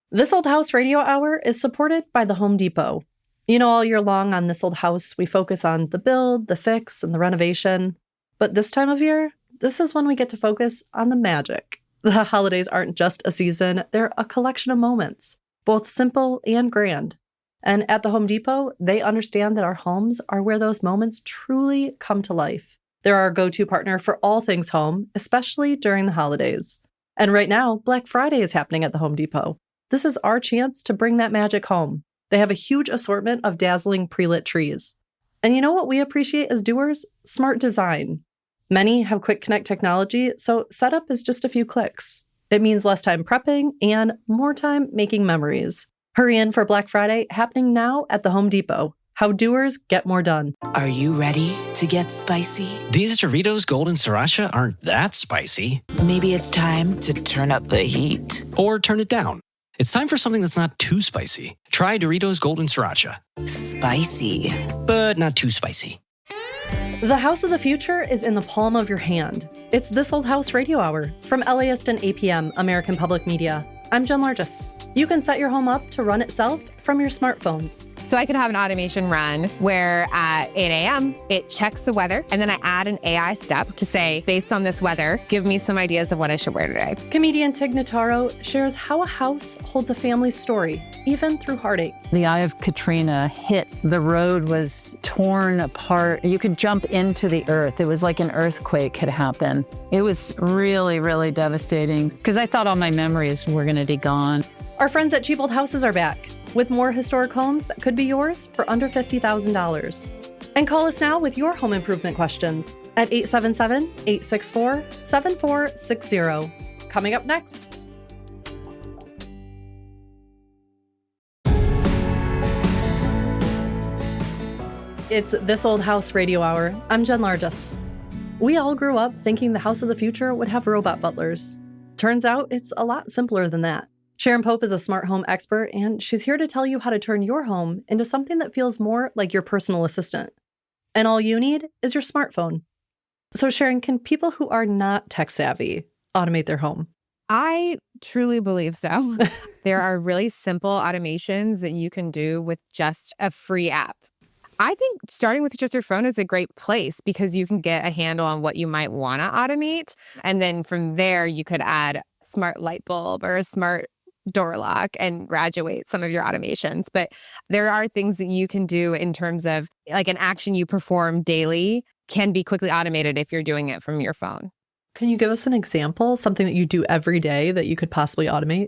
This Old House Radio Hour is supported by the Home Depot. You know, all year long on This Old House, we focus on the build, the fix, and the renovation. But this time of year, this is when we get to focus on the magic. The holidays aren't just a season, they're a collection of moments, both simple and grand. And at the Home Depot, they understand that our homes are where those moments truly come to life. They're our go-to partner for all things home, especially during the holidays. And right now, Black Friday is happening at the Home Depot. This is our chance to bring that magic home. They have a huge assortment of dazzling pre-lit trees. And you know what we appreciate as doers? Smart design. Many have quick connect technology, so setup is just a few clicks. It means less time prepping and more time making memories. Hurry in for Black Friday, happening now at the Home Depot. How doers get more done. Are you ready to get spicy? These Doritos Golden Sriracha aren't that spicy. Maybe it's time to turn up the heat. Or turn it down. It's time for something that's not too spicy. Try Doritos Golden Sriracha. Spicy. But not too spicy. The house of the future is in the palm of your hand. It's This Old House Radio Hour from LAist and APM, American Public Media. I'm Jen Largis. You can set your home up to run itself from your smartphone. So I could have an automation run where at 8 a.m., it checks the weather, and then I add an AI step to say, based on this weather, give me some ideas of what I should wear today. Comedian Tig Notaro shares how a house holds a family's story, even through heartache. The eye of Katrina hit. The road was torn apart. You could jump into the earth. It was like an earthquake had happened. It was really, really devastating because I thought all my memories were going to be gone. Our friends at Cheap Old Houses are back with more historic homes that could be yours for under $50,000. And call us now with your home improvement questions at 877-864-7460. Coming up next. It's This Old House Radio Hour. I'm Jen Largis. We all grew up thinking the house of the future would have robot butlers. Turns out it's a lot simpler than that. Sharon Pope is a smart home expert, and she's here to tell you how to turn your home into something that feels more like your personal assistant. And all you need is your smartphone. So Sharon, can people who are not tech savvy automate their home? I truly believe so. There are really simple automations that you can do with just a free app. I think starting with just your phone is a great place because you can get a handle on what you might want to automate. And then from there, you could add a smart light bulb or a smart door lock and graduate some of your automations. But there are things that you can do in terms of like an action you perform daily can be quickly automated if you're doing it from your phone. Can you give us an example, something that you do every day that you could possibly automate?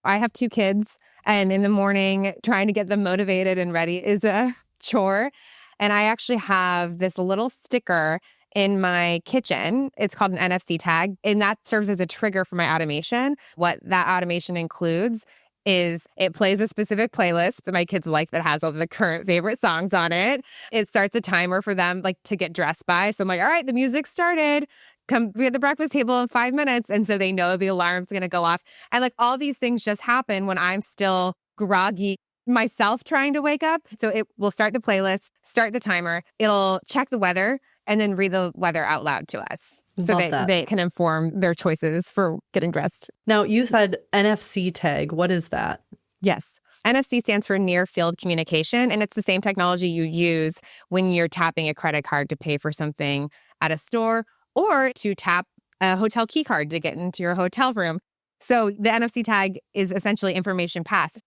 I have 2 kids, and in the morning, trying to get them motivated and ready is a chore. And I actually have this little sticker in my kitchen. It's called an NFC tag, and that serves as a trigger for my automation. What that automation includes is it plays a specific playlist that my kids like that has all the current favorite songs on it. It starts a timer for them like to get dressed by. So I'm like, all right, the music started. Come be at the breakfast table in 5 minutes. And so they know the alarm's going to go off. And like all these things just happen when I'm still groggy myself trying to wake up. So it will start the playlist, start the timer. It'll check the weather and then read the weather out loud to us so that they can inform their choices for getting dressed. Now, you said NFC tag. What is that? Yes. NFC stands for near field communication, and it's the same technology you use when you're tapping a credit card to pay for something at a store or to tap a hotel key card to get into your hotel room. So the NFC tag is essentially information passed.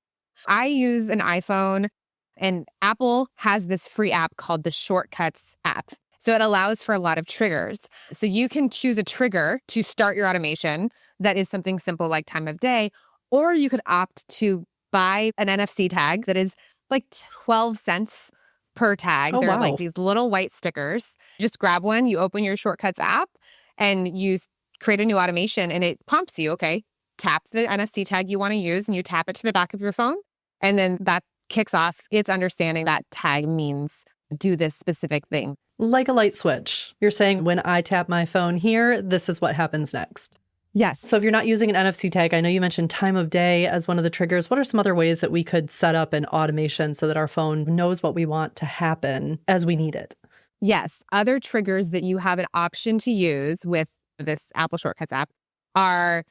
I use an iPhone, and Apple has this free app called the Shortcuts app. So it allows for a lot of triggers. So you can choose a trigger to start your automation that is something simple like time of day, or you could opt to buy an NFC tag that is like 12 cents per tag. They're like these little white stickers. Just grab one, you open your Shortcuts app, and you create a new automation, and it prompts you, okay, tap the NFC tag you want to use, and you tap it to the back of your phone. And then that kicks off its understanding that tag means do this specific thing. Like a light switch. You're saying when I tap my phone here, this is what happens next. Yes. So if you're not using an NFC tag, I know you mentioned time of day as one of the triggers. What are some other ways that we could set up an automation so that our phone knows what we want to happen as we need it? Yes. Other triggers that you have an option to use with this Apple Shortcuts app are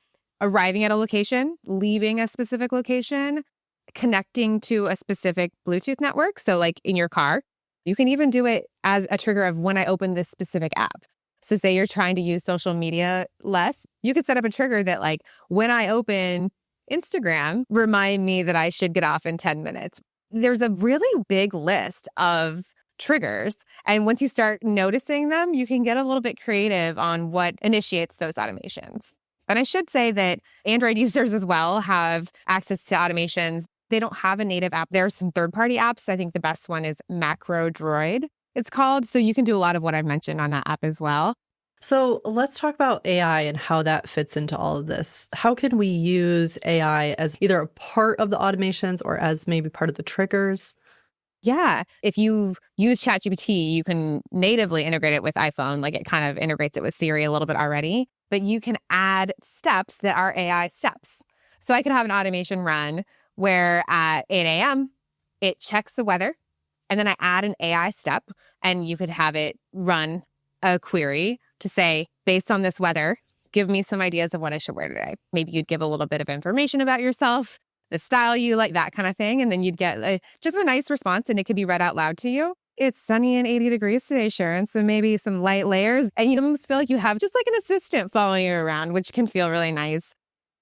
arriving at a location, leaving a specific location, connecting to a specific Bluetooth network. So like in your car, you can even do it as a trigger of when I open this specific app. So say you're trying to use social media less, you could set up a trigger that like when I open Instagram, remind me that I should get off in 10 minutes. There's a really big list of triggers. And once you start noticing them, you can get a little bit creative on what initiates those automations. And I should say that Android users as well have access to automations. They don't have a native app. There are some third-party apps. I think the best one is Macro Droid, it's called. So you can do a lot of what I've mentioned on that app as well. So let's talk about AI and how that fits into all of this. How can we use AI as either a part of the automations or as maybe part of the triggers? Yeah. If you've used ChatGPT, you can natively integrate it with iPhone. Like it kind of integrates it with Siri a little bit already. But you can add steps that are AI steps. So I could have an automation run where at 8 a.m., it checks the weather. And then I add an AI step. And you could have it run a query to say, based on this weather, give me some ideas of what I should wear today. Maybe you'd give a little bit of information about yourself, the style you like, that kind of thing. And then you'd get just a nice response and it could be read out loud to you. It's sunny and 80 degrees today, Sharon. So maybe some light layers. And you almost feel like you have just like an assistant following you around, which can feel really nice.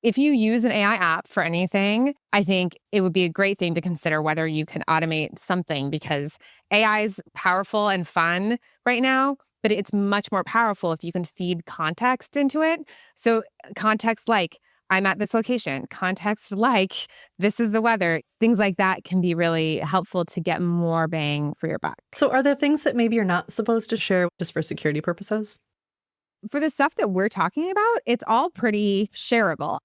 If you use an AI app for anything, I think it would be a great thing to consider whether you can automate something because AI is powerful and fun right now, but it's much more powerful if you can feed context into it. So context like, I'm at this location, context like, this is the weather, things like that can be really helpful to get more bang for your buck. So are there things that maybe you're not supposed to share just for security purposes? For the stuff that we're talking about, it's all pretty shareable.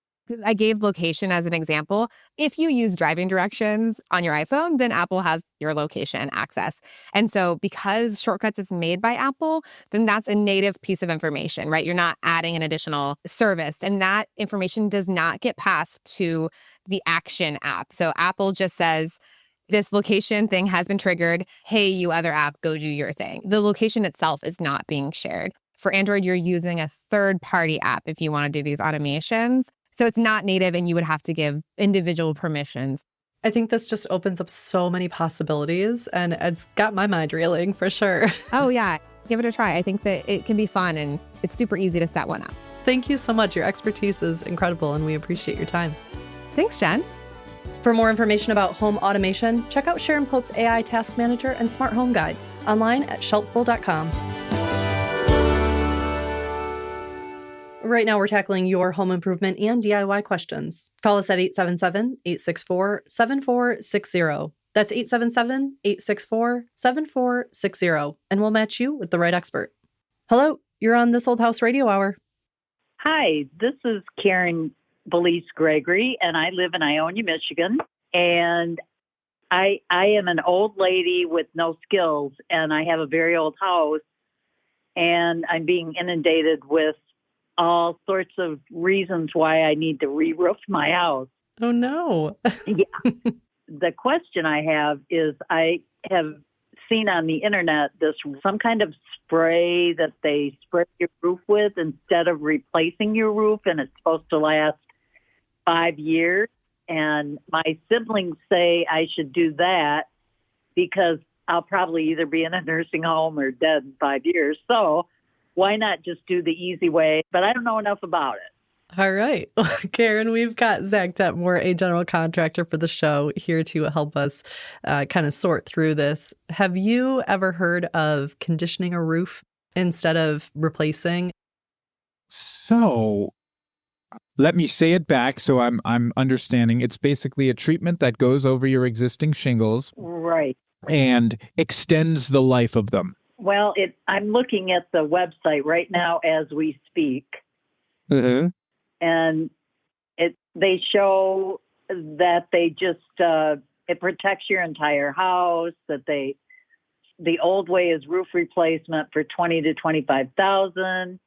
I gave location as an example. If you use driving directions on your iPhone, then Apple has your location access. And so because Shortcuts is made by Apple, then that's a native piece of information, right? You're not adding an additional service. And that information does not get passed to the Action app. So Apple just says, this location thing has been triggered. Hey, you other app, go do your thing. The location itself is not being shared. For Android, you're using a third-party app if you want to do these automations. So it's not native and you would have to give individual permissions. I think this just opens up so many possibilities and it's got my mind reeling for sure. Oh yeah, give it a try. I think that it can be fun and it's super easy to set one up. Thank you so much. Your expertise is incredible and we appreciate your time. Thanks, Jen. For more information about home automation, check out Sharon Pope's AI Task Manager and Smart Home Guide online at shelpful.com. Right now, we're tackling your home improvement and DIY questions. Call us at 877-864-7460. That's 877-864-7460, and we'll match you with the right expert. Hello, you're on This Old House Radio Hour. Hi, this is Karen Belize Gregory, and I live in Ionia, Michigan. And I am an old lady with no skills, and I have a very old house, and I'm being inundated with all sorts of reasons why I need to re-roof my house. Oh, no. Yeah. The question I have is I have seen on the internet some kind of spray that they spray your roof with instead of replacing your roof, and it's supposed to last 5 years. And my siblings say I should do that because I'll probably either be in a nursing home or dead in 5 years. So why not just do the easy way? But I don't know enough about it. All right. Karen, we've got Zach Detmore, a general contractor for the show, here to help us kind of sort through this. Have you ever heard of conditioning a roof instead of replacing? So let me say it back so I'm understanding. It's basically a treatment that goes over your existing shingles. Right. And extends the life of them. Well, I'm looking at the website right now as we speak. Mm-hmm. And they show that they just it protects your entire house. That the old way is roof replacement for $20,000 to $25,000,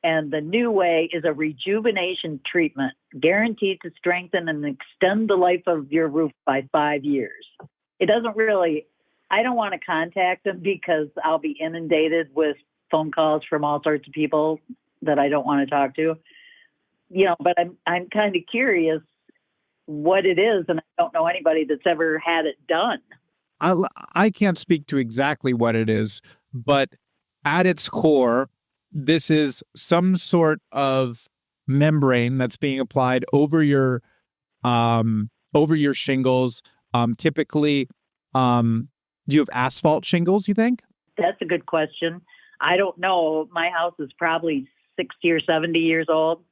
and the new way is a rejuvenation treatment guaranteed to strengthen and extend the life of your roof by 5 years. It doesn't really. I don't want to contact them because I'll be inundated with phone calls from all sorts of people that I don't want to talk to. but I'm kind of curious what it is, and I don't know anybody that's ever had it done. I can't speak to exactly what it is, but at its core, this is some sort of membrane that's being applied over your shingles. Typically, do you have asphalt shingles, you think? That's a good question. I don't know. My house is probably 60 or 70 years old.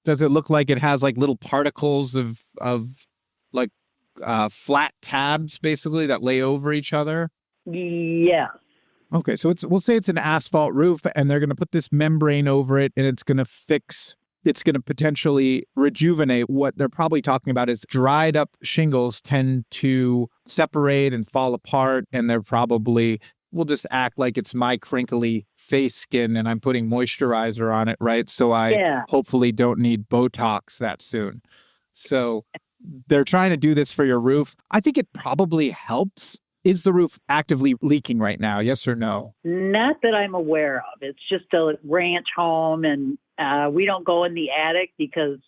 Does it look like it has like little particles of like flat tabs basically that lay over each other? Yes. Okay, so we'll say it's an asphalt roof, and they're going to put this membrane over it, and it's going to potentially rejuvenate. What they're probably talking about is dried up shingles tend to separate and fall apart, and we'll just act like it's my crinkly face skin and I'm putting moisturizer on it, right? So I hopefully don't need Botox that soon. So they're trying to do this for your roof. I think it probably helps. Is the roof actively leaking right now? Yes or no? Not that I'm aware of. It's just a ranch home, and we don't go in the attic because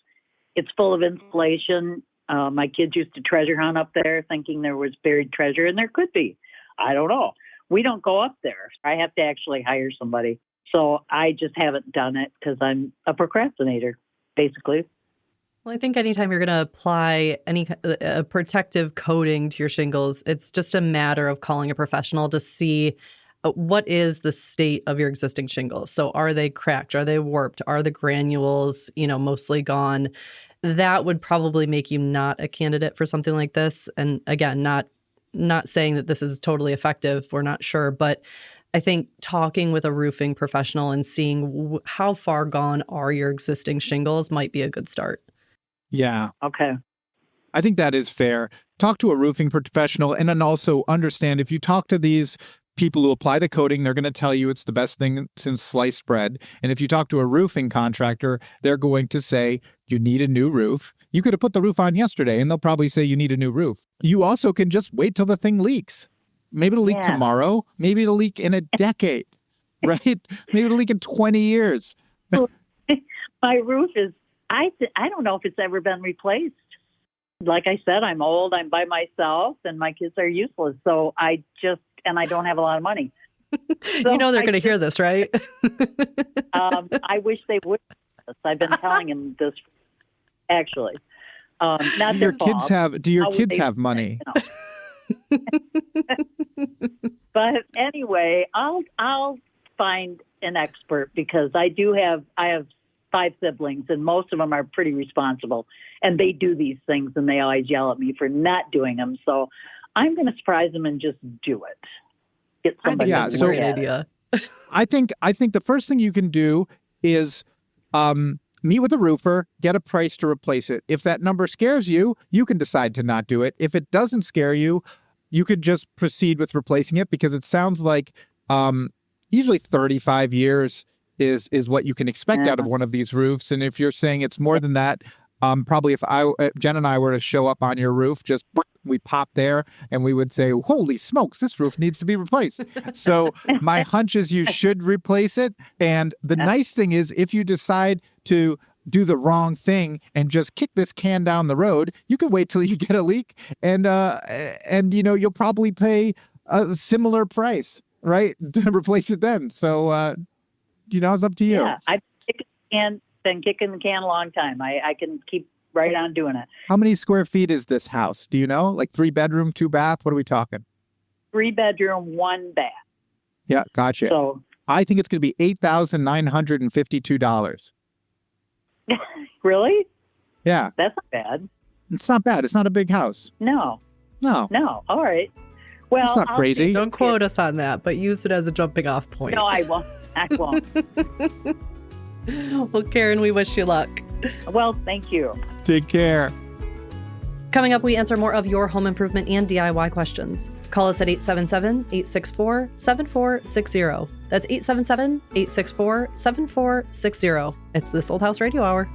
it's full of insulation. My kids used to treasure hunt up there thinking there was buried treasure, and there could be. I don't know. We don't go up there. I have to actually hire somebody. So I just haven't done it because I'm a procrastinator, basically. Well, I think anytime you're going to apply a protective coating to your shingles, it's just a matter of calling a professional to see what is the state of your existing shingles. So are they cracked? Are they warped? Are the granules, mostly gone? That would probably make you not a candidate for something like this. And again, not saying that this is totally effective. We're not sure, but I think talking with a roofing professional and seeing how far gone are your existing shingles might be a good start. Yeah. Okay. I think that is fair. Talk to a roofing professional, and then also understand if you talk to these people who apply the coating, they're going to tell you it's the best thing since sliced bread. And if you talk to a roofing contractor, they're going to say you need a new roof. You could have put the roof on yesterday, and they'll probably say you need a new roof. You also can just wait till the thing leaks. Maybe it'll leak tomorrow. Maybe it'll leak in a decade, right? Maybe it'll leak in 20 years. My roof is, I don't know if it's ever been replaced. Like I said, I'm old, I'm by myself, and my kids are useless. So I don't have a lot of money. So they're going to hear this, right? I wish they would. I've been telling them this, actually. Not their fault. Do your kids have money? But anyway, I'll find an expert because I have 5 siblings, and most of them are pretty responsible, and they do these things, and they always yell at me for not doing them. So I'm going to surprise them and just do it. Get somebody. That's a great idea. I think the first thing you can do is meet with a roofer, get a price to replace it. If that number scares you, you can decide to not do it. If it doesn't scare you, you could just proceed with replacing it, because it sounds like usually 35 years is what you can expect out of one of these roofs. And if you're saying it's more than that, probably if Jen and I were to show up on your roof, just we pop there and we would say, holy smokes, this roof needs to be replaced. So my hunch is you should replace it. And the nice thing is, if you decide to do the wrong thing and just kick this can down the road, you can wait till you get a leak, and you'll probably pay a similar price, right, to replace it then. So it's up to you. Yeah, I've been kicking the can a long time. I can keep right on doing it. How many square feet is this house? Do you know? Like 3 bedroom, 2 bath? What are we talking? 3 bedroom, 1 bath. Yeah, gotcha. So I think it's going to be $8,952. Really? Yeah. That's not bad. It's not bad. It's not a big house. No. No. All right. Well, it's not crazy. Don't quote us on that, but use it as a jumping off point. No, I won't. Well, Karen, we wish you luck. Well, thank you. Take care. Coming up, we answer more of your home improvement and DIY questions. Call us at 877-864-7460. That's 877-864-7460. It's This Old House Radio Hour.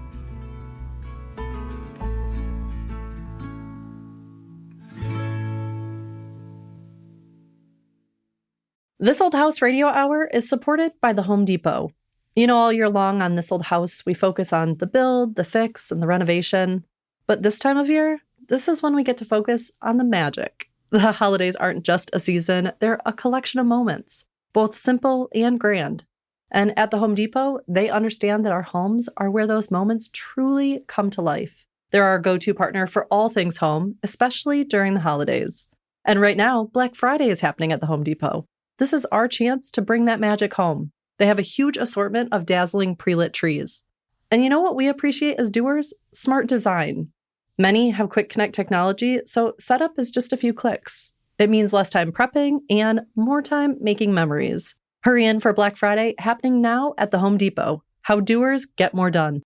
This Old House Radio Hour is supported by the Home Depot. All year long on this old house, we focus on the build, the fix, and the renovation. But this time of year, this is when we get to focus on the magic. The holidays aren't just a season, they're a collection of moments, both simple and grand. And at the Home Depot, they understand that our homes are where those moments truly come to life. They're our go-to partner for all things home, especially during the holidays. And right now, Black Friday is happening at the Home Depot. This is our chance to bring that magic home. They have a huge assortment of dazzling pre-lit trees. And you know what we appreciate as doers? Smart design. Many have quick connect technology, so setup is just a few clicks. It means less time prepping and more time making memories. Hurry in for Black Friday, happening now at the Home Depot. How doers get more done.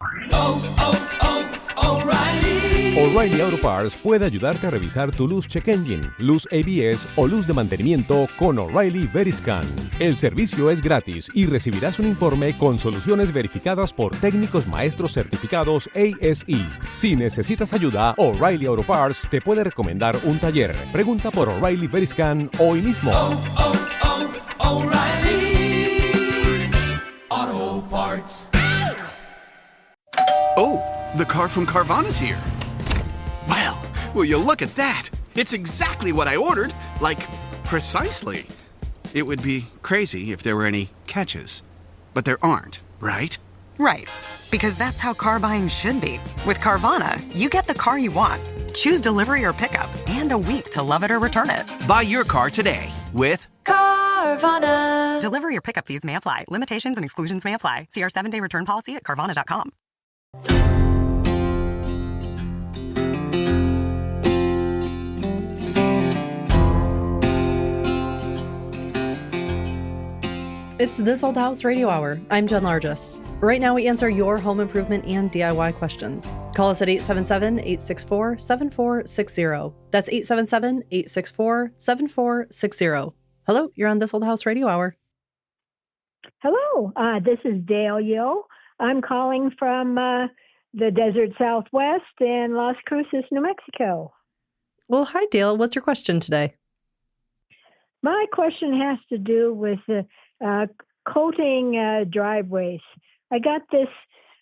O'Reilly Auto Parts puede ayudarte a revisar tu luz check engine, luz ABS o luz de mantenimiento con O'Reilly Veriscan. El servicio es gratis y recibirás un informe con soluciones verificadas por técnicos maestros certificados ASE. Si necesitas ayuda, O'Reilly Auto Parts te puede recomendar un taller. Pregunta por O'Reilly Veriscan hoy mismo. O'Reilly Auto Parts. Oh, the car from Carvana's here. Well, will you look at that? It's exactly what I ordered. Like, precisely. It would be crazy if there were any catches. But there aren't, right? Right. Because that's how car buying should be. With Carvana, you get the car you want. Choose delivery or pickup and a week to love it or return it. Buy your car today with Carvana. Delivery or pickup fees may apply. Limitations and exclusions may apply. See our 7-day return policy at Carvana.com. It's This Old House Radio Hour. I'm Jen Largis. Right now, we answer your home improvement and DIY questions. Call us at 877-864-7460. That's 877-864-7460. Hello, you're on This Old House Radio Hour. Hello, this is Dale Yo. I'm calling from the desert Southwest in Las Cruces, New Mexico. Well, hi, Dale. What's your question today? My question has to do with coating driveways. I got this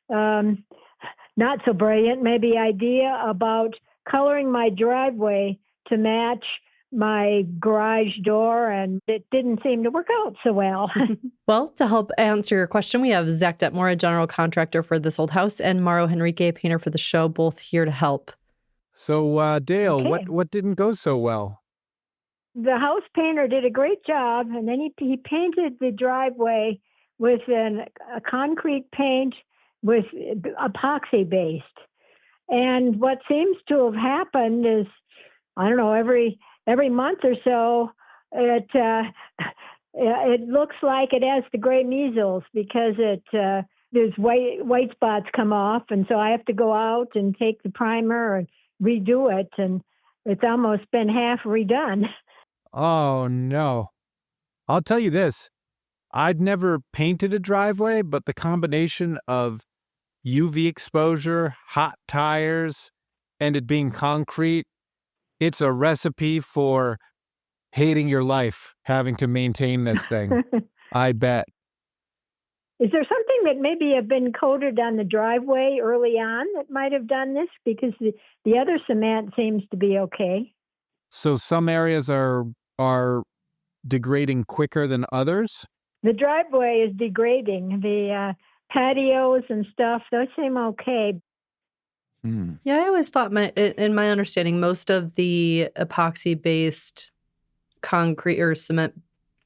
not so brilliant maybe idea about coloring my driveway to match my garage door, and it didn't seem to work out so well. Well, to help answer your question, we have Zach Detmore, a general contractor for This Old House, and Mauro Henrique, painter for the show, both here to help. So, Dale, Okay. what didn't go so well? The house painter did a great job, and then he painted the driveway with a concrete paint with epoxy based. And what seems to have happened is, I don't know, every month or so, it looks like it has the gray measles because there's white spots come off, and so I have to go out and take the primer and redo it, and it's almost been half redone. Oh, no. I'll tell you this. I'd never painted a driveway, but the combination of UV exposure, hot tires, and it being concrete, it's a recipe for hating your life, having to maintain this thing. I bet. Is there something that maybe have been coated on the driveway early on that might have done this? Because the other cement seems to be okay. So some areas are degrading quicker than others? The driveway is degrading. The patios and stuff, those seem okay. Yeah, I always thought, in my understanding, most of the epoxy-based concrete or cement,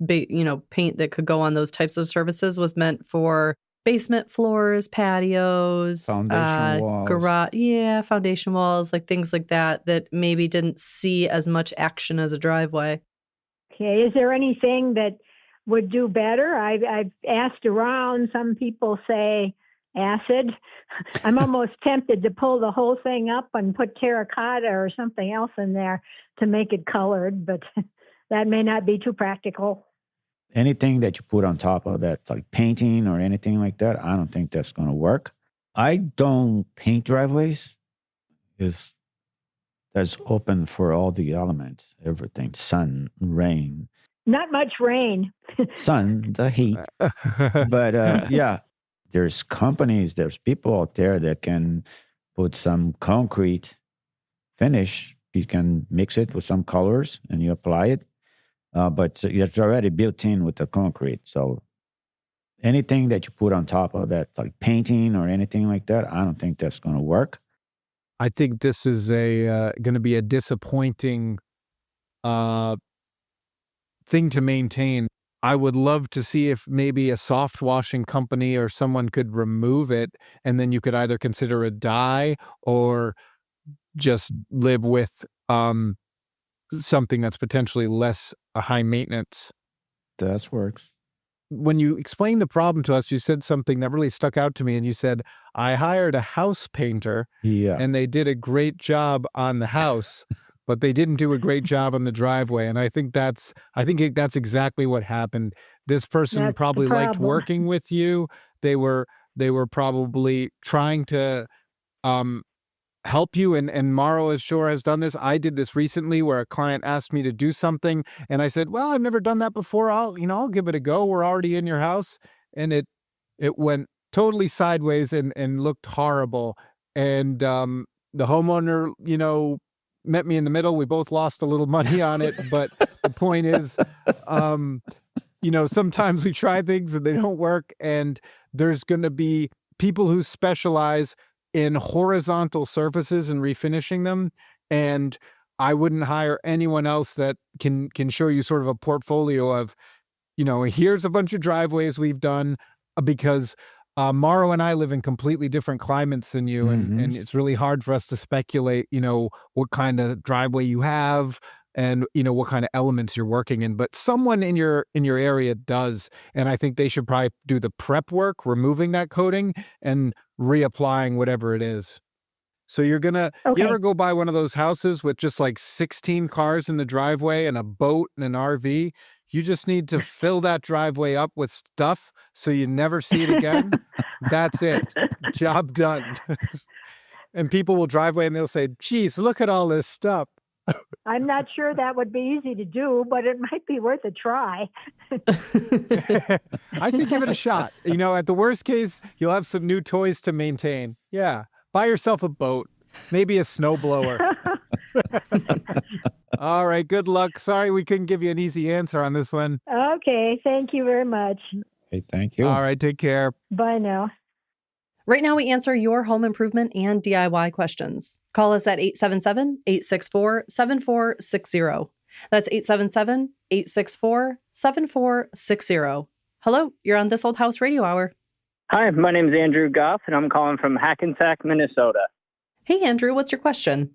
paint that could go on those types of surfaces was meant for basement floors, patios, Foundation walls. garage, foundation walls, like things like that maybe didn't see as much action as a driveway. Okay, is there anything that would do better? I've asked around. Some people say acid. I'm almost tempted to pull the whole thing up and put terracotta or something else in there to make it colored, but that may not be too practical. Anything that you put on top of that, like painting or anything like that, I don't think that's going to work. I don't paint driveways because that's open for all the elements, everything, sun, rain. Not much rain. Sun, the heat. But yeah, there's companies, there's people out there that can put some concrete finish. You can mix it with some colors and you apply it. But it's already built in with the concrete. So anything that you put on top of that, like painting or anything like that, I don't think that's going to work. I think this is going to be a disappointing thing to maintain. I would love to see if maybe a soft washing company or someone could remove it, and then you could either consider a dye or just live with something that's potentially less high maintenance. That works. When you explained the problem to us, you said something that really stuck out to me, and you said, I hired a house painter and they did a great job on the house, but they didn't do a great job on the driveway. And I think that's exactly what happened. This person probably liked working with you. They were probably trying to help you, and Morrow sure has done this. I did this recently where a client asked me to do something and I said, well, I've never done that before. I'll give it a go. We're already in your house. And it went totally sideways and looked horrible. And the homeowner, met me in the middle. We both lost a little money on it, but the point is, sometimes we try things and they don't work, and there's going to be people who specialize in horizontal surfaces and refinishing them. And I wouldn't hire anyone else that can show you sort of a portfolio of, here's a bunch of driveways we've done, because Morrow and I live in completely different climates than you. And it's really hard for us to speculate, what kind of driveway you have and, what kind of elements you're working in. But someone in your area does. And I think they should probably do the prep work, removing that coating and reapplying whatever it is. So you ever go by one of those houses with just like 16 cars in the driveway and a boat and an RV? You just need to fill that driveway up with stuff so you never see it again. That's it. Job done. And people will drive away and they'll say, geez, look at all this stuff. I'm not sure that would be easy to do, but it might be worth a try. I say give it a shot. At the worst case, you'll have some new toys to maintain. Yeah. Buy yourself a boat, maybe a snowblower. All right. Good luck. Sorry we couldn't give you an easy answer on this one. Okay. Thank you very much. Hey, thank you. All right. Take care. Bye now. Right now, we answer your home improvement and DIY questions. Call us at 877-864-7460. That's 877-864-7460. Hello, you're on This Old House Radio Hour. Hi, my name is Andrew Goff, and I'm calling from Hackensack, Minnesota. Hey, Andrew, what's your question?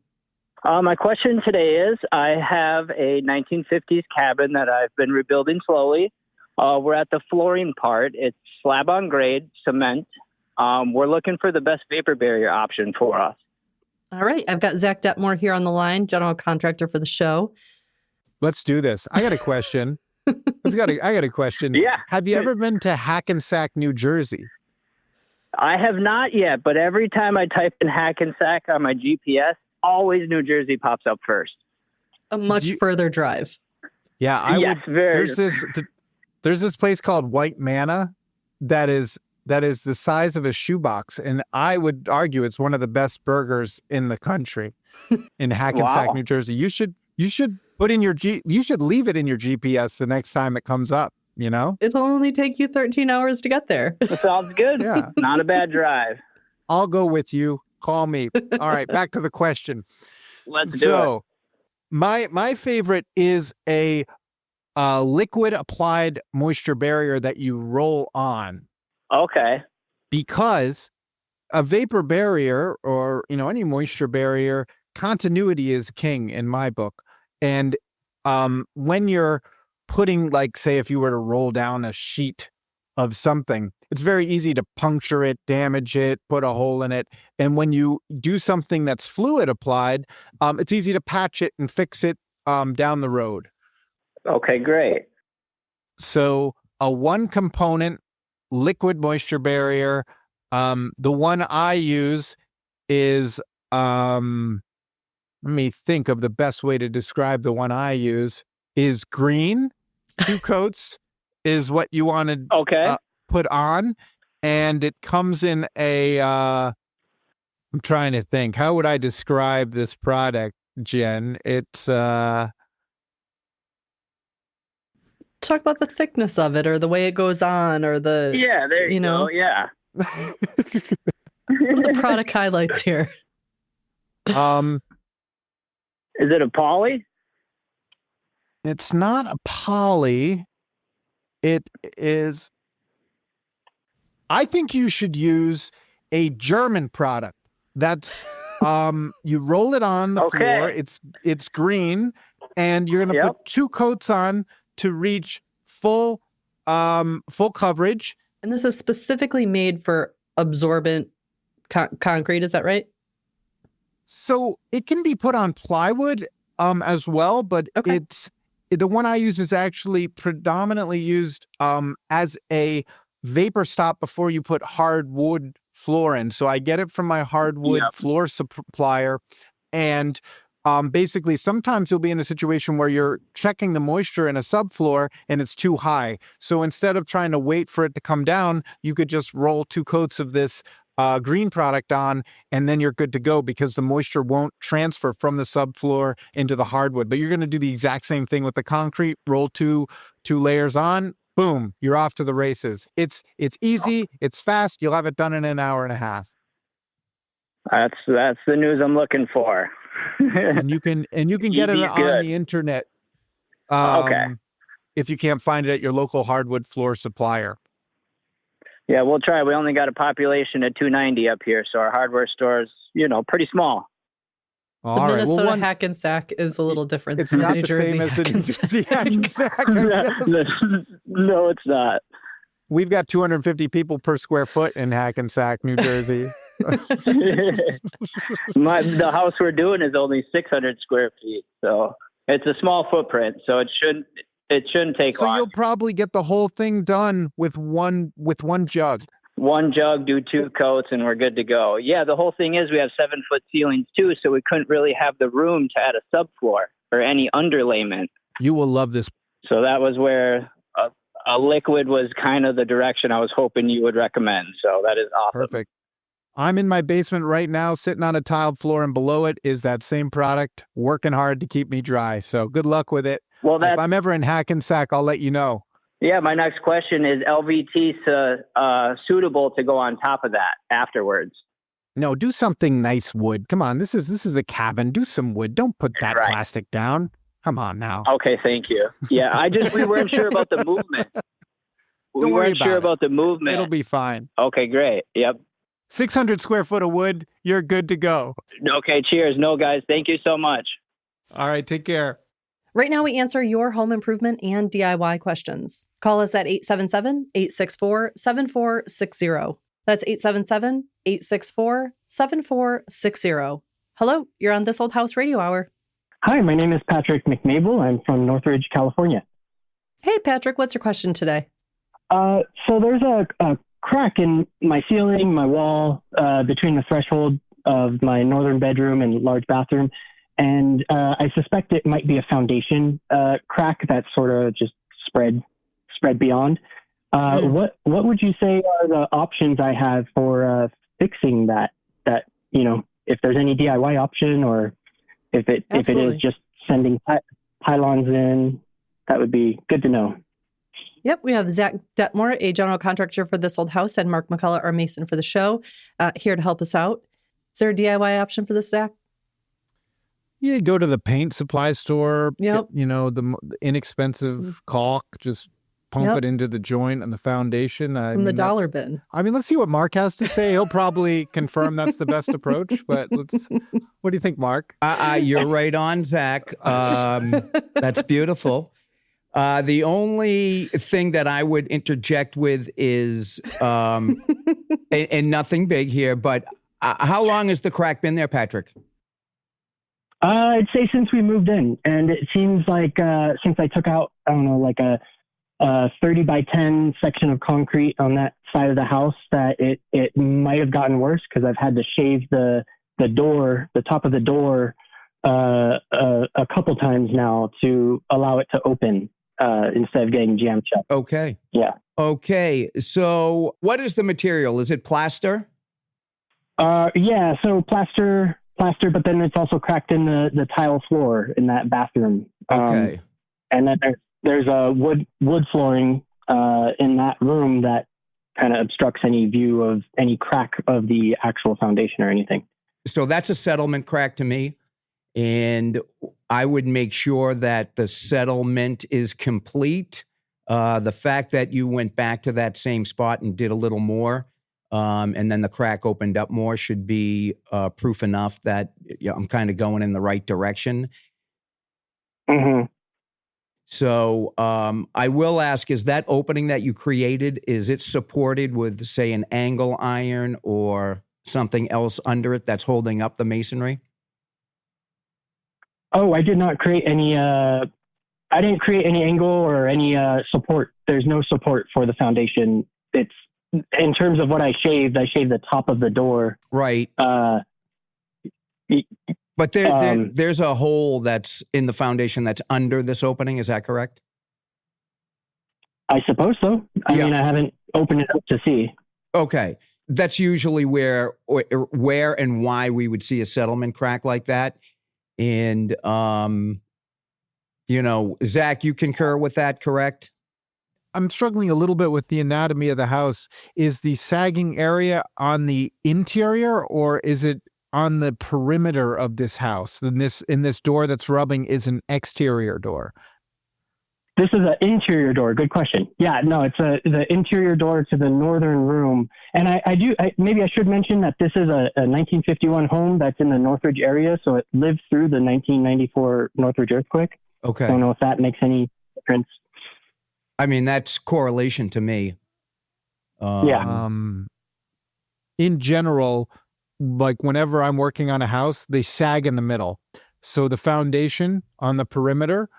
My question today is, I have a 1950s cabin that I've been rebuilding slowly. We're at the flooring part. It's slab on grade, cement. We're looking for the best vapor barrier option for us. All right. I've got Zach Detmore here on the line, general contractor for the show. Let's do this. I got a question. I got a question. Yeah. Have you ever been to Hackensack, New Jersey? I have not yet, but every time I type in Hackensack on my GPS, always New Jersey pops up first. A much further drive. Yeah. There's this place called White Manna that is the size of a shoebox, and I would argue it's one of the best burgers in the country. In Hackensack, New Jersey. You should put in you should leave it in your GPS the next time it comes up, It'll only take you 13 hours to get there. That sounds good. Yeah. Not a bad drive. I'll go with you. Call me. All right, back to the question. Let's do it. So, my favorite is a liquid applied moisture barrier that you roll on. Okay. Because a vapor barrier or, any moisture barrier, continuity is king in my book. And when you're putting, like, say, if you were to roll down a sheet of something, it's very easy to puncture it, damage it, put a hole in it. And when you do something that's fluid applied, it's easy to patch it and fix it down the road. Okay, great. So a one component liquid moisture barrier. The one I use is, let me think of the best way to describe the one I use, is green. 2 coats is what you want to put on. and it comes in a, I'm trying to think, how would I describe this product, Jen? It's, Talk about the thickness of it or the way it goes on or the, Yeah, there you know, go. Yeah. what are the product highlights here? Is it a poly? It's not a poly. It is, I think you should use a German product. That's, you roll it on the floor. It's green, and you're going to put 2 coats on to reach full coverage. And this is specifically made for absorbent concrete. Is that right? So it can be put on plywood as well, but the one I use is actually predominantly used as a vapor stop before you put hardwood floor in. So I get it from my hardwood floor supplier, and basically sometimes you'll be in a situation where you're checking the moisture in a subfloor and it's too high. So instead of trying to wait for it to come down, you could just roll 2 coats of this green product on, and then you're good to go because the moisture won't transfer from the subfloor into the hardwood. But you're going to do the exact same thing with the concrete. Roll two layers on, boom, you're off to the races. It's easy, it's fast. You'll have it done in an hour and a half. That's the news I'm looking for. and you can get it on the internet. If you can't find it at your local hardwood floor supplier. Yeah, we'll try. We only got a population of 290 up here, so our hardware store is, pretty small. The Minnesota Hackensack is a little different. It's than not New the Jersey same as the New Jersey Hackensack, I guess. No, it's not. We've got 250 people per square foot in Hackensack, New Jersey. The house we're doing is only 600 square feet, so it's a small footprint. So it shouldn't take long. So you'll probably get the whole thing done with one jug. One jug, do 2 coats, and we're good to go. Yeah, the whole thing is we have 7-foot ceilings too, so we couldn't really have the room to add a subfloor or any underlayment. You will love this. So that was where a liquid was kind of the direction I was hoping you would recommend. So that is awesome. Perfect. I'm in my basement right now, sitting on a tiled floor, and below it is that same product, working hard to keep me dry. So good luck with it. Well, if I'm ever in Hackensack, I'll let you know. Yeah, my next question is LVT suitable to go on top of that afterwards? No, do something nice wood. Come on, this is a cabin. Do some wood. Don't put that plastic down. Come on now. Okay, thank you. Yeah, we weren't sure about the movement. Don't worry about the movement. It'll be fine. Okay, great. Yep. 600 square foot of wood. You're good to go. Okay, cheers. No, guys, thank you so much. All right, take care. Right now, we answer your home improvement and DIY questions. Call us at 877-864-7460. That's 877-864-7460. Hello, you're on This Old House Radio Hour. Hi, my name is Patrick McNable. I'm from Northridge, California. Hey, Patrick, what's your question today? So there's a crack in my ceiling, my wall, between the threshold of my northern bedroom and large bathroom. And I suspect it might be a foundation crack that's sort of just spread beyond. What would you say are the options I have for fixing that? If there's any DIY option, or if it is just sending pylons in, that would be good to know. Yep, we have Zach Detmore, a general contractor for This Old House, and Mark McCullough, our mason for the show, here to help us out. Is there a DIY option for this, Zach? Yeah, go to the paint supply store. Yep. Get, the inexpensive caulk. Just pump it into the joint and the foundation. From the dollar bin. I mean, let's see what Mark has to say. He'll probably confirm that's the best approach. But what do you think, Mark? You're right on, Zach. That's beautiful. The only thing that I would interject with is, and nothing big here, but how long has the crack been there, Patrick? I'd say since we moved in, and it seems like since I took out, like a 30 by 10 section of concrete on that side of the house, that it might have gotten worse because I've had to shave the door, the top of the door, a couple times now to allow it to open. instead of getting jammed shut. Okay. Yeah. Okay. So what is the material? Is it plaster? Yeah. So plaster, but then it's also cracked in the tile floor in that bathroom. Okay. And then there's a wood flooring in that room that kind of obstructs any view of any crack of the actual foundation or anything. So that's a settlement crack to me. And I would make sure that the settlement is complete. The fact that you went back to that same spot and did a little more, and then the crack opened up more should be proof enough that I'm kind of going in the right direction. Mm-hmm. So I will ask, is that opening that you created, is it supported with, say, an angle iron or something else under it that's holding up the masonry? Oh, I did not create any, I didn't create any angle or any support. There's no support for the foundation. It's, in terms of what I shaved the top of the door. Right. But there's a hole that's in the foundation that's under this opening. Is that correct? I suppose so. I mean, I haven't opened it up to see. Okay. That's usually where and why we would see a settlement crack like that. And, Zach, you concur with that, correct? I'm struggling a little bit with the anatomy of the house. Is the sagging area on the interior, or is it on the perimeter of this house? In this door that's rubbing is an exterior door. This is an interior door. Good question. Yeah, no, it's the interior door to the northern room. And maybe I should mention that this is a 1951 home that's in the Northridge area. So it lived through the 1994 Northridge earthquake. Okay. I don't know if that makes any difference. I mean, that's correlation to me. Yeah. In general, like whenever I'm working on a house, they sag in the middle. So the foundation on the perimeter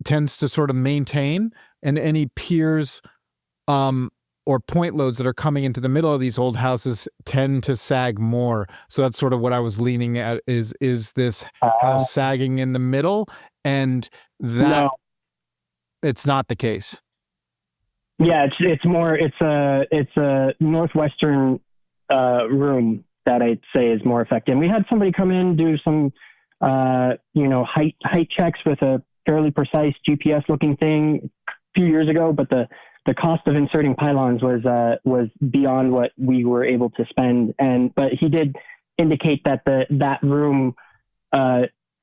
tends to sort of maintain, and any piers or point loads that are coming into the middle of these old houses tend to sag more. So that's sort of what I was leaning at is this house sagging in the middle, and that it's not the case. Yeah, it's a northwestern room that I'd say is more effective. And we had somebody come in, do some height checks with a fairly precise GPS looking thing a few years ago, but the cost of inserting pylons was beyond what we were able to spend. But he did indicate that that room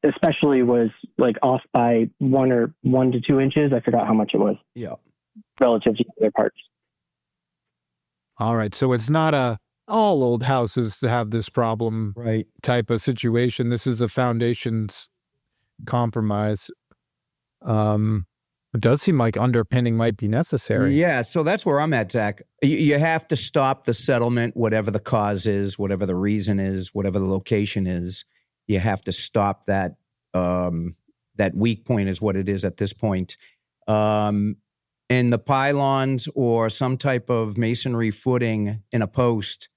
especially was like off by 1 to 2 inches. I forgot how much it was. Yeah. Relative to other parts. All right. So it's not all old houses to have this problem right type of situation. This is a foundation's compromise. It does seem like underpinning might be necessary. Yeah, so that's where I'm at, Zach. You have to stop the settlement, whatever the cause is, whatever the reason is, whatever the location is. You have to stop that. That weak point is what it is at this point. And the pylons or some type of masonry footing in a post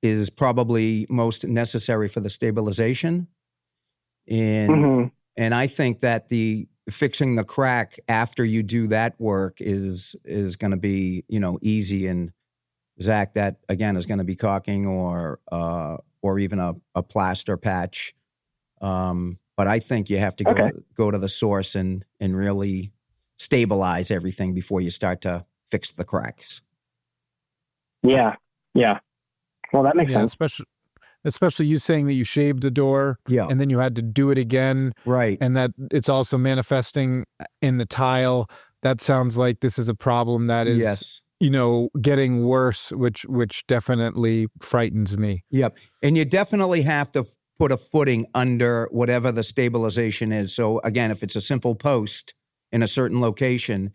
is probably most necessary for the stabilization. And I think that fixing the crack after you do that work is going to be, easy. And Zach, that again is going to be caulking or even a plaster patch. But I think you have to go to the source and really stabilize everything before you start to fix the cracks. Yeah. Well, that makes sense. Especially you saying that you shaved the door and then you had to do it again. Right. And that it's also manifesting in the tile. That sounds like this is a problem that is, getting worse, which definitely frightens me. Yep. And you definitely have to put a footing under whatever the stabilization is. So again, if it's a simple post in a certain location,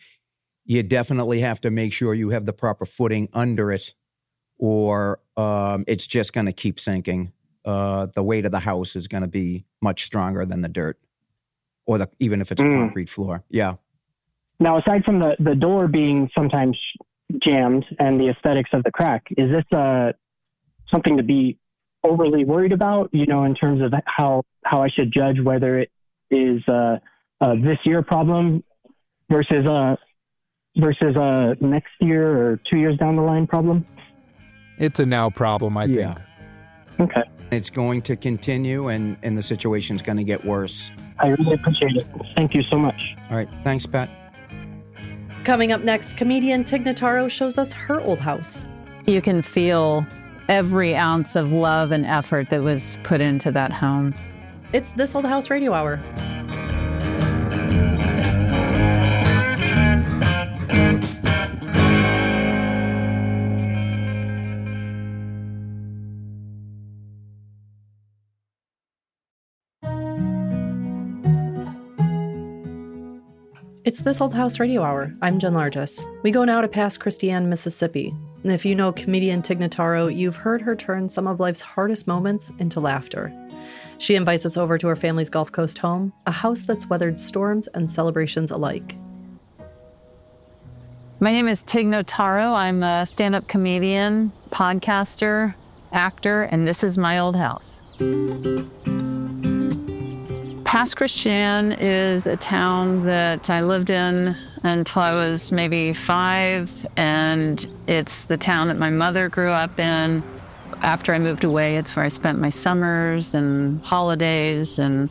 you definitely have to make sure you have the proper footing under it, or it's just going to keep sinking. The weight of the house is going to be much stronger than the dirt, or even if it's a concrete floor. Yeah. Now, aside from the door being sometimes jammed and the aesthetics of the crack, is this something to be overly worried about, in terms of how I should judge whether it is this year problem versus next year or 2 years down the line problem? It's a now problem, I think. Okay. It's going to continue, and the situation's going to get worse. I really appreciate it. Thank you so much. All right. Thanks, Pat. Coming up next, comedian Tig Notaro shows us her old house. You can feel every ounce of love and effort that was put into that home. It's This Old House Radio Hour. It's This Old House Radio Hour. I'm Jen Largis. We go now to Pass Christian, Mississippi. And if you know comedian Tig Notaro, you've heard her turn some of life's hardest moments into laughter. She invites us over to her family's Gulf Coast home, a house that's weathered storms and celebrations alike. My name is Tig Notaro. I'm a stand-up comedian, podcaster, actor, and this is my old house. Pass Christian is a town that I lived in until I was maybe 5, and it's the town that my mother grew up in. After I moved away, it's where I spent my summers and holidays, and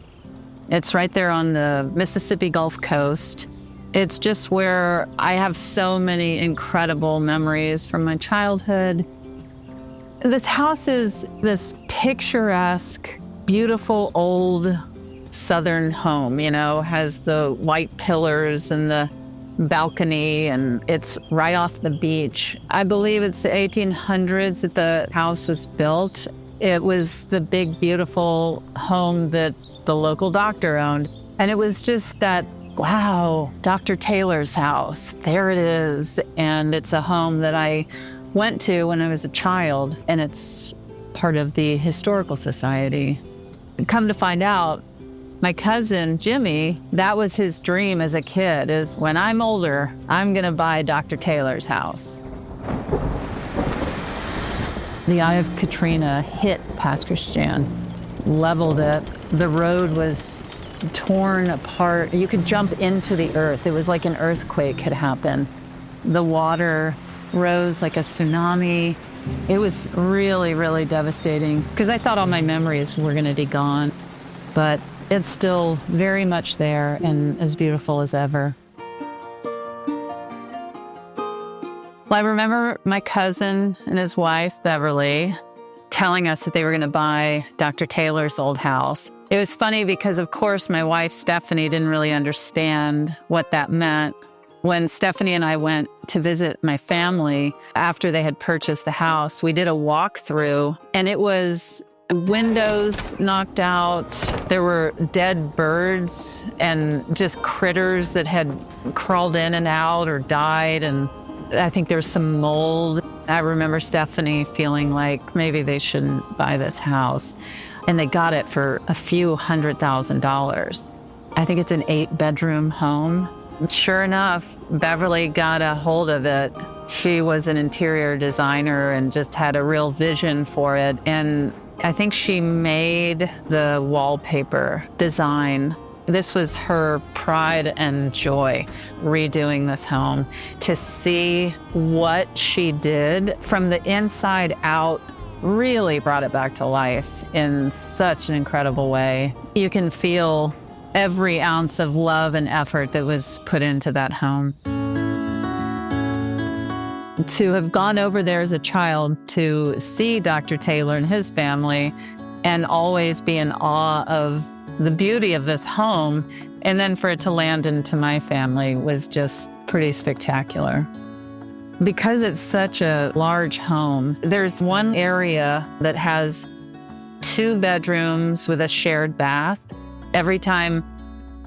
it's right there on the Mississippi Gulf Coast. It's just where I have so many incredible memories from my childhood. This house is this picturesque, beautiful old Southern home, has the white pillars and the balcony, and it's right off the beach. I believe it's the 1800s that the house was built. It was the big, beautiful home that the local doctor owned. And it was just that, wow, Dr. Taylor's house, there it is. And it's a home that I went to when I was a child, and it's part of the Historical Society. Come to find out, my cousin, Jimmy, that was his dream as a kid, is when I'm older, I'm gonna buy Dr. Taylor's house. The eye of Katrina hit Pass Christian, leveled it. The road was torn apart. You could jump into the earth. It was like an earthquake had happened. The water rose like a tsunami. It was really, really devastating because I thought all my memories were gonna be gone, but it's still very much there and as beautiful as ever. Well, I remember my cousin and his wife, Beverly, telling us that they were going to buy Dr. Taylor's old house. It was funny because, of course, my wife, Stephanie, didn't really understand what that meant. When Stephanie and I went to visit my family after they had purchased the house, we did a walkthrough, and it was windows knocked out. There were dead birds and just critters that had crawled in and out or died. And I think there was some mold. I remember Stephanie feeling like maybe they shouldn't buy this house. And they got it for a few $100,000. I think it's an 8-bedroom home. Sure enough, Beverly got a hold of it. She was an interior designer and just had a real vision for it. And I think she made the wallpaper design. This was her pride and joy, redoing this home. To see what she did from the inside out really brought it back to life in such an incredible way. You can feel every ounce of love and effort that was put into that home. To have gone over there as a child to see Dr. Taylor and his family and always be in awe of the beauty of this home, and then for it to land into my family was just pretty spectacular. Because it's such a large home, there's one area that has 2 bedrooms with a shared bath. Every time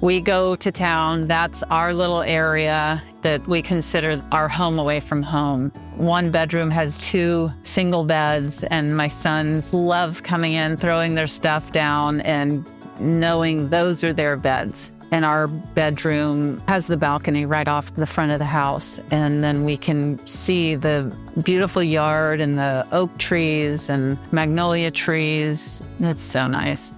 we go to town, that's our little area that we consider our home away from home. 1 bedroom has 2 single beds, and my sons love coming in, throwing their stuff down, and knowing those are their beds. And our bedroom has the balcony right off the front of the house, and then we can see the beautiful yard and the oak trees and magnolia trees. It's so nice.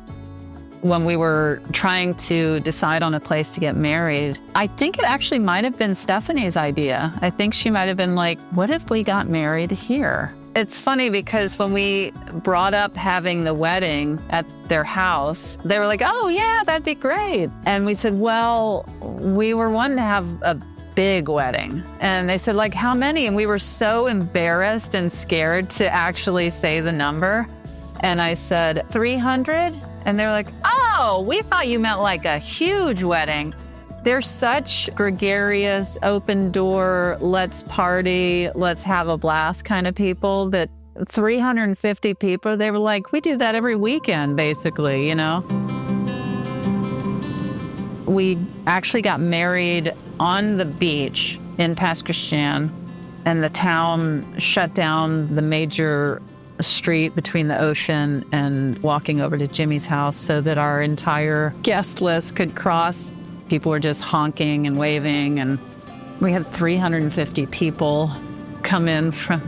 when we were trying to decide on a place to get married, I think it actually might have been Stephanie's idea. I think she might have been like, what if we got married here? It's funny because when we brought up having the wedding at their house, they were like, oh yeah, that'd be great. And we said, well, we were wanting to have a big wedding. And they said, like, how many? And we were so embarrassed and scared to actually say the number. And I said, 300? And they were like, oh, we thought you meant like a huge wedding. They're such gregarious, open door, let's party, let's have a blast kind of people that 350 people, they were like, we do that every weekend, basically, you know? We actually got married on the beach in Pas Christian, and the town shut down the major street between the ocean and walking over to Jimmy's house so that our entire guest list could cross. People were just honking and waving, and we had 350 people come in from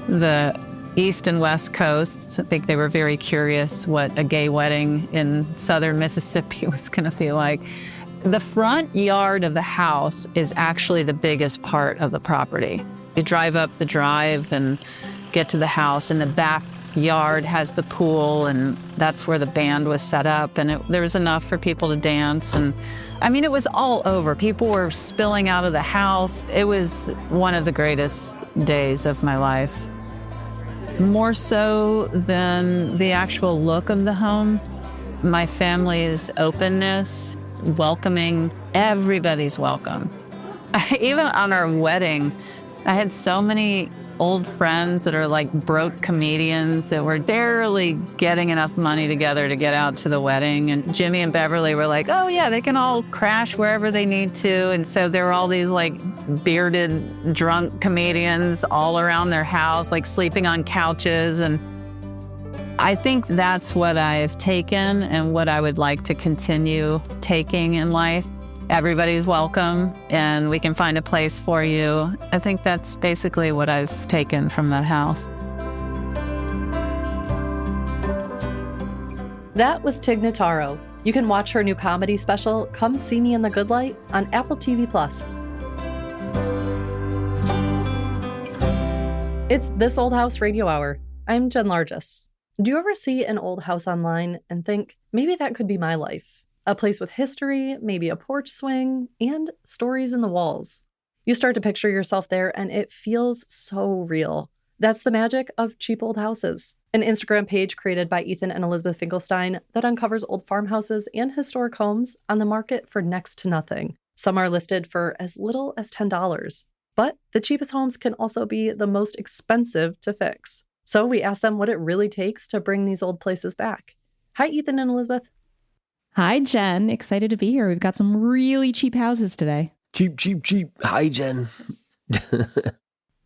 the east and west coasts. I think they were very curious what a gay wedding in southern Mississippi was going to feel like. The front yard of the house is actually the biggest part of the property. You drive up the drive and get to the house, and the backyard has the pool, and that's where the band was set up, and there was enough for people to dance. And I mean, it was all over. People were spilling out of the house. It was one of the greatest days of my life. More so than the actual look of the home, my family's openness, welcoming, everybody's welcome. Even on our wedding, I had so many old friends that are like broke comedians that were barely getting enough money together to get out to the wedding. And Jimmy and Beverly were like, oh yeah, they can all crash wherever they need to. And so there were all these like bearded, drunk comedians all around their house, like sleeping on couches. And I think that's what I've taken and what I would like to continue taking in life. Everybody's welcome, and we can find a place for you. I think that's basically what I've taken from that house. That was Tig Notaro. You can watch her new comedy special, Come See Me in the Good Light, on Apple TV+. It's This Old House Radio Hour. I'm Jen Largis. Do you ever see an old house online and think, maybe that could be my life? A place with history, maybe a porch swing, and stories in the walls. You start to picture yourself there, and it feels so real. That's the magic of Cheap Old Houses, an Instagram page created by Ethan and Elizabeth Finkelstein that uncovers old farmhouses and historic homes on the market for next to nothing. Some are listed for as little as $10. But the cheapest homes can also be the most expensive to fix. So we asked them what it really takes to bring these old places back. Hi, Ethan and Elizabeth. Hi, Jen. Excited to be here. We've got some really cheap houses today. Cheap, cheap, cheap. Hi, Jen.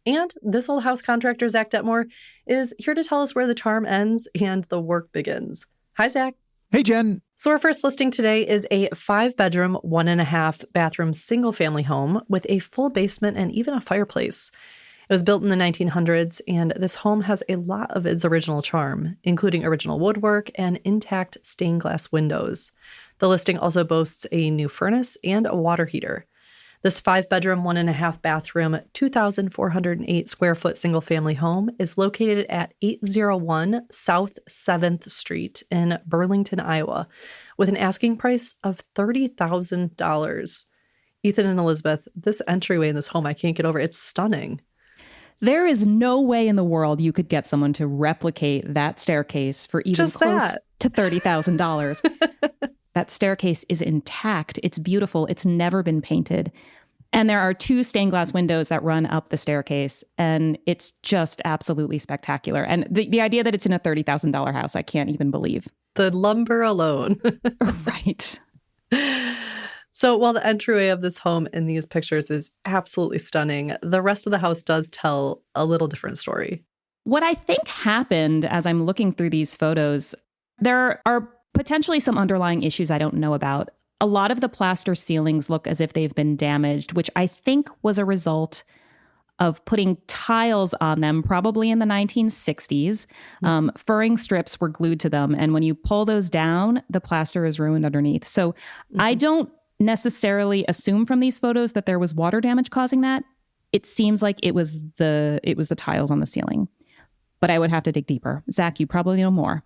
And This Old House contractor, Zach Detmore, is here to tell us where the charm ends and the work begins. Hi, Zach. Hey, Jen. So our first listing today is a 5-bedroom, 1.5-bathroom single-family home with a full basement and even a fireplace. It was built in the 1900s, and this home has a lot of its original charm, including original woodwork and intact stained glass windows. The listing also boasts a new furnace and a water heater. This 5-bedroom, 1.5-bathroom, 2,408 square foot single-family home is located at 801 South 7th Street in Burlington, Iowa, with an asking price of $30,000. Ethan and Elizabeth, this entryway in this home, I can't get over. It's stunning. There is no way in the world you could get someone to replicate that staircase for even Just close that. to $30,000. That staircase is intact. It's beautiful. It's never been painted. And there are 2 stained glass windows that run up the staircase. And it's just absolutely spectacular. And the idea that it's in a $30,000 house, I can't even believe. The lumber alone. Right. So while the entryway of this home in these pictures is absolutely stunning, the rest of the house does tell a little different story. What I think happened as I'm looking through these photos, there are potentially some underlying issues I don't know about. A lot of the plaster ceilings look as if they've been damaged, which I think was a result of putting tiles on them, probably in the 1960s. Furring strips were glued to them. And when you pull those down, the plaster is ruined underneath. So I don't necessarily assume from these photos that there was water damage causing that. It seems like it was the tiles on the ceiling. But I would have to dig deeper. Zach, you probably know more.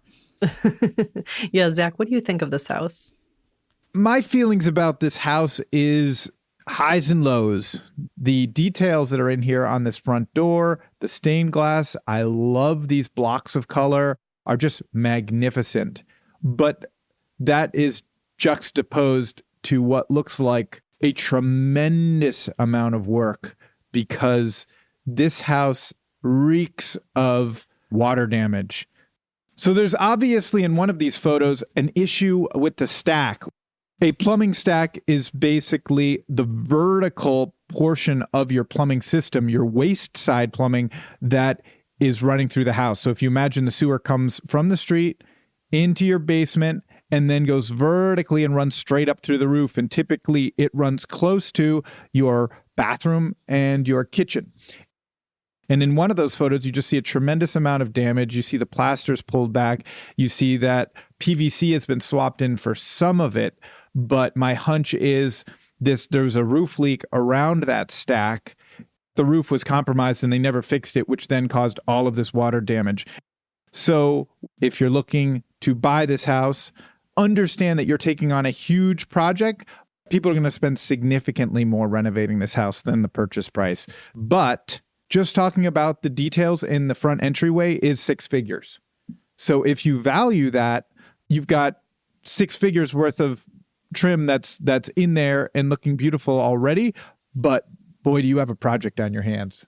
Yeah, Zach, what do you think of this house? My feelings about this house is highs and lows. The details that are in here on this front door, the stained glass, I love these blocks of color, are just magnificent. But that is juxtaposed to what looks like a tremendous amount of work, because this house reeks of water damage. So there's obviously in one of these photos an issue with the stack. A plumbing stack is basically the vertical portion of your plumbing system, your waste side plumbing that is running through the house. So if you imagine the sewer comes from the street into your basement and then goes vertically and runs straight up through the roof. And typically it runs close to your bathroom and your kitchen. And in one of those photos, you just see a tremendous amount of damage. You see the plasters pulled back. You see that PVC has been swapped in for some of it. But my hunch is there was a roof leak around that stack. The roof was compromised and they never fixed it, which then caused all of this water damage. So if you're looking to buy this house, understand that you're taking on a huge project. People are going to spend significantly more renovating this house than the purchase price. But just talking about the details in the front entryway is 6 figures. So if you value that, you've got 6 figures worth of trim that's in there and looking beautiful already. But boy, do you have a project on your hands.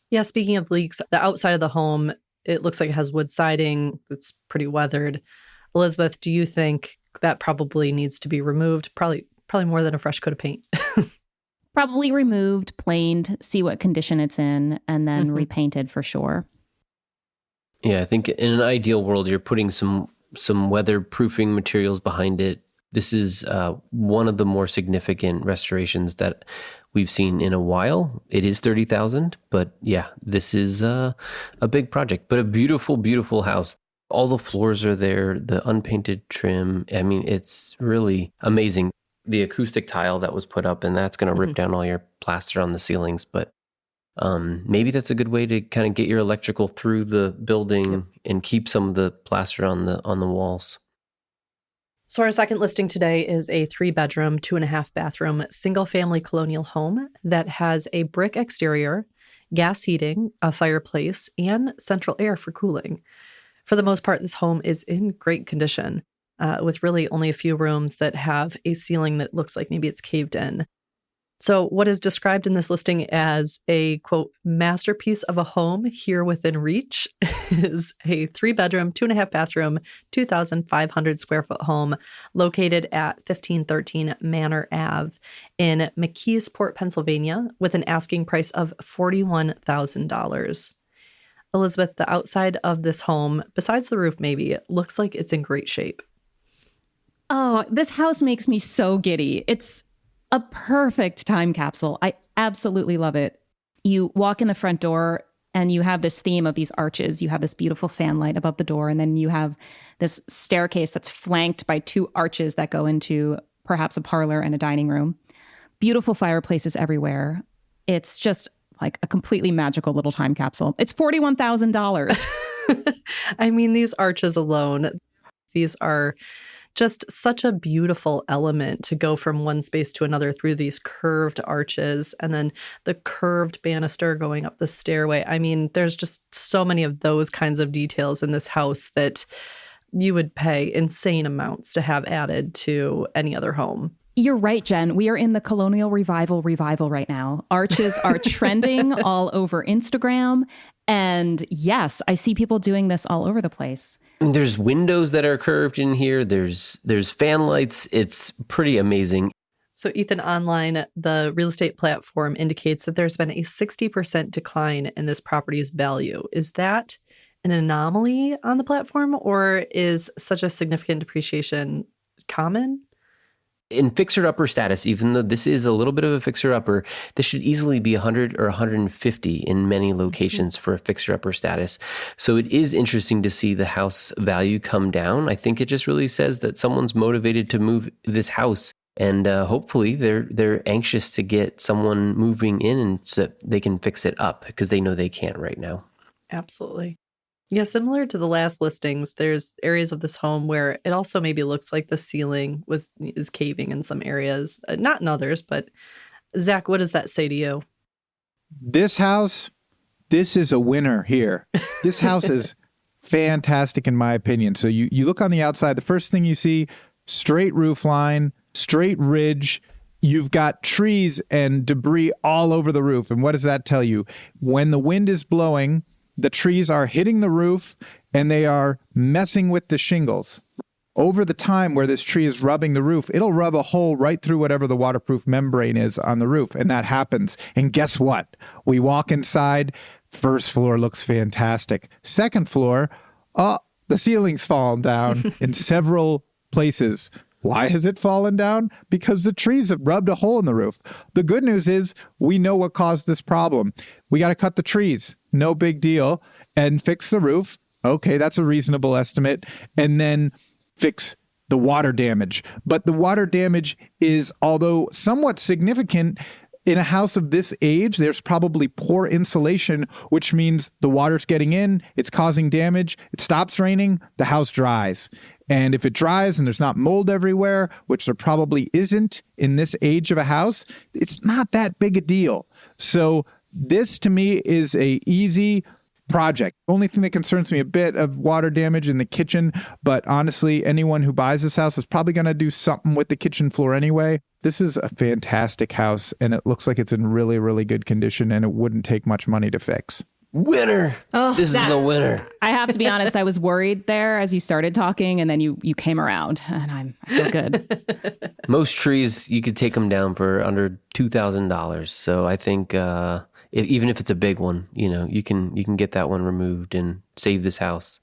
Yeah, speaking of leaks, the outside of the home, it looks like it has wood siding that's pretty weathered. Elizabeth, do you think that probably needs to be removed? Probably more than a fresh coat of paint. Probably removed, planed, see what condition it's in, and then repainted for sure. Yeah, I think in an ideal world, you're putting some weatherproofing materials behind it. This is one of the more significant restorations that we've seen in a while. It is $30,000, but yeah, this is a big project, but a beautiful, beautiful house. All the floors are there, the unpainted trim. I mean, it's really amazing. The acoustic tile that was put up, and that's going to rip down all your plaster on the ceilings. But maybe that's a good way to kind of get your electrical through the building and keep some of the plaster on the walls. So our second listing today is a 3-bedroom, 2.5-bathroom, single-family colonial home that has a brick exterior, gas heating, a fireplace, and central air for cooling. For the most part, this home is in great condition, with really only a few rooms that have a ceiling that looks like maybe it's caved in. So what is described in this listing as a, quote, masterpiece of a home here within reach is a 3-bedroom, 2.5-bathroom, 2,500 square foot home located at 1513 Manor Ave in McKeesport, Pennsylvania, with an asking price of $41,000. Elizabeth, the outside of this home, besides the roof maybe, looks like it's in great shape. Oh, this house makes me so giddy. It's a perfect time capsule. I absolutely love it. You walk in the front door and you have this theme of these arches. You have this beautiful fan light above the door, and then you have this staircase that's flanked by 2 arches that go into perhaps a parlor and a dining room. Beautiful fireplaces everywhere. It's just like a completely magical little time capsule. It's $41,000. I mean, these arches alone, these are just such a beautiful element to go from one space to another through these curved arches and then the curved banister going up the stairway. I mean, there's just so many of those kinds of details in this house that you would pay insane amounts to have added to any other home. You're right, Jen. We are in the colonial revival right now. Arches are trending all over Instagram. And yes, I see people doing this all over the place. There's windows that are curved in here. There's fan lights. It's pretty amazing. So Ethan, online, the real estate platform indicates that there's been a 60% decline in this property's value. Is that an anomaly on the platform, or is such a significant depreciation common? In fixer-upper status, even though this is a little bit of a fixer-upper, this should easily be 100 or 150 in many locations for a fixer-upper status. So it is interesting to see the house value come down. I think it just really says that someone's motivated to move this house, and hopefully they're anxious to get someone moving in and so they can fix it up because they know they can't right now. Absolutely. Yeah, similar to the last listings, there's areas of this home where it also maybe looks like the ceiling is caving in some areas, not in others. But Zach, what does that say to you? This house, this is a winner here. This house is fantastic in my opinion. So you look on the outside, the first thing you see, straight roof line, straight ridge. You've got trees and debris all over the roof. And what does that tell you? When the wind is blowing, the trees are hitting the roof and they are messing with the shingles. Over the time where this tree is rubbing the roof, it'll rub a hole right through whatever the waterproof membrane is on the roof. And that happens. And guess what? We walk inside. First floor looks fantastic. Second floor, the ceiling's fallen down in several places. Why has it fallen down? Because the trees have rubbed a hole in the roof. The good news is we know what caused this problem. We got to cut the trees. No big deal. And fix the roof. Okay, that's a reasonable estimate. And then fix the water damage. But the water damage is, although somewhat significant, in a house of this age, there's probably poor insulation, which means the water's getting in, it's causing damage, it stops raining, the house dries. And if it dries and there's not mold everywhere, which there probably isn't in this age of a house, it's not that big a deal. So this to me is a easy project. Only thing that concerns me a bit of water damage in the kitchen, but honestly, anyone who buys this house is probably going to do something with the kitchen floor anyway. This is a fantastic house and it looks like it's in really, really good condition and it wouldn't take much money to fix. Winner. Oh, this is a winner. I have to be honest, I was worried there as you started talking and then you came around and I feel good. Most trees, you could take them down for under $2,000. So I think even if it's a big one, you can get that one removed and save this house,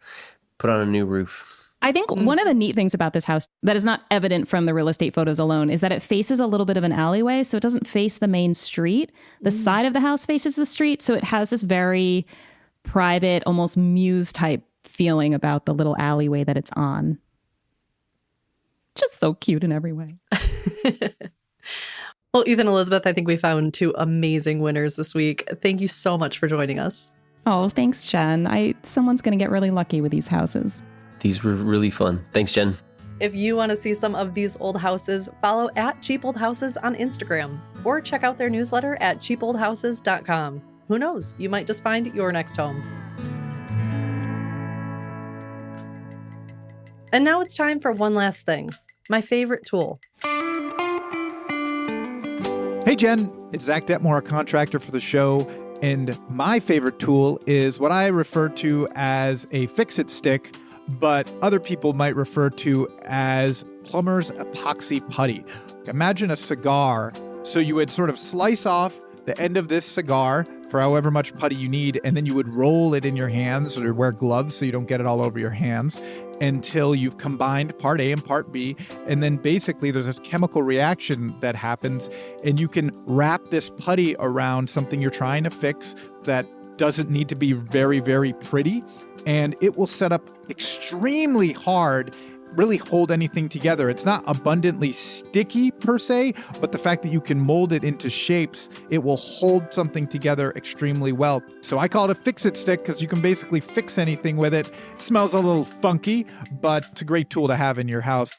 put on a new roof. I think one of the neat things about this house that is not evident from the real estate photos alone is that it faces a little bit of an alleyway. So it doesn't face the main street. The side of the house faces the street. So it has this very private, almost muse type feeling about the little alleyway that it's on. Just so cute in every way. Well, Ethan, Elizabeth, I think we found two amazing winners this week. Thank you so much for joining us. Oh, thanks, Jen. Someone's going to get really lucky with these houses. These were really fun. Thanks, Jen. If you want to see some of these old houses, follow @CheapOldHouses on Instagram or check out their newsletter at cheapoldhouses.com. Who knows? You might just find your next home. And now it's time for one last thing. My favorite tool. Hey, Jen. It's Zach Detmore, a contractor for the show. And my favorite tool is what I refer to as a fix-it stick, but other people might refer to as plumber's epoxy putty. Imagine a cigar. So you would sort of slice off the end of this cigar for however much putty you need, and then you would roll it in your hands or wear gloves so you don't get it all over your hands until you've combined part A and part B. And then basically there's this chemical reaction that happens, and you can wrap this putty around something you're trying to fix that doesn't need to be very, very pretty. And it will set up extremely hard, really hold anything together. It's not abundantly sticky per se, but the fact that you can mold it into shapes, it will hold something together extremely well. So I call it a fix-it stick because you can basically fix anything with it. It smells a little funky, but it's a great tool to have in your house.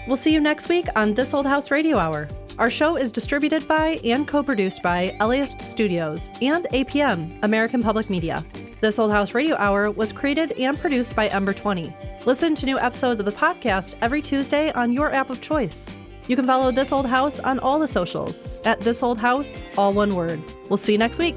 We'll see you next week on This Old House Radio Hour. Our show is distributed by and co-produced by LAist Studios and APM, American Public Media. This Old House Radio Hour was created and produced by Ember 20. Listen to new episodes of the podcast every Tuesday on your app of choice. You can follow This Old House on all the socials at This Old House, all one word. We'll see you next week.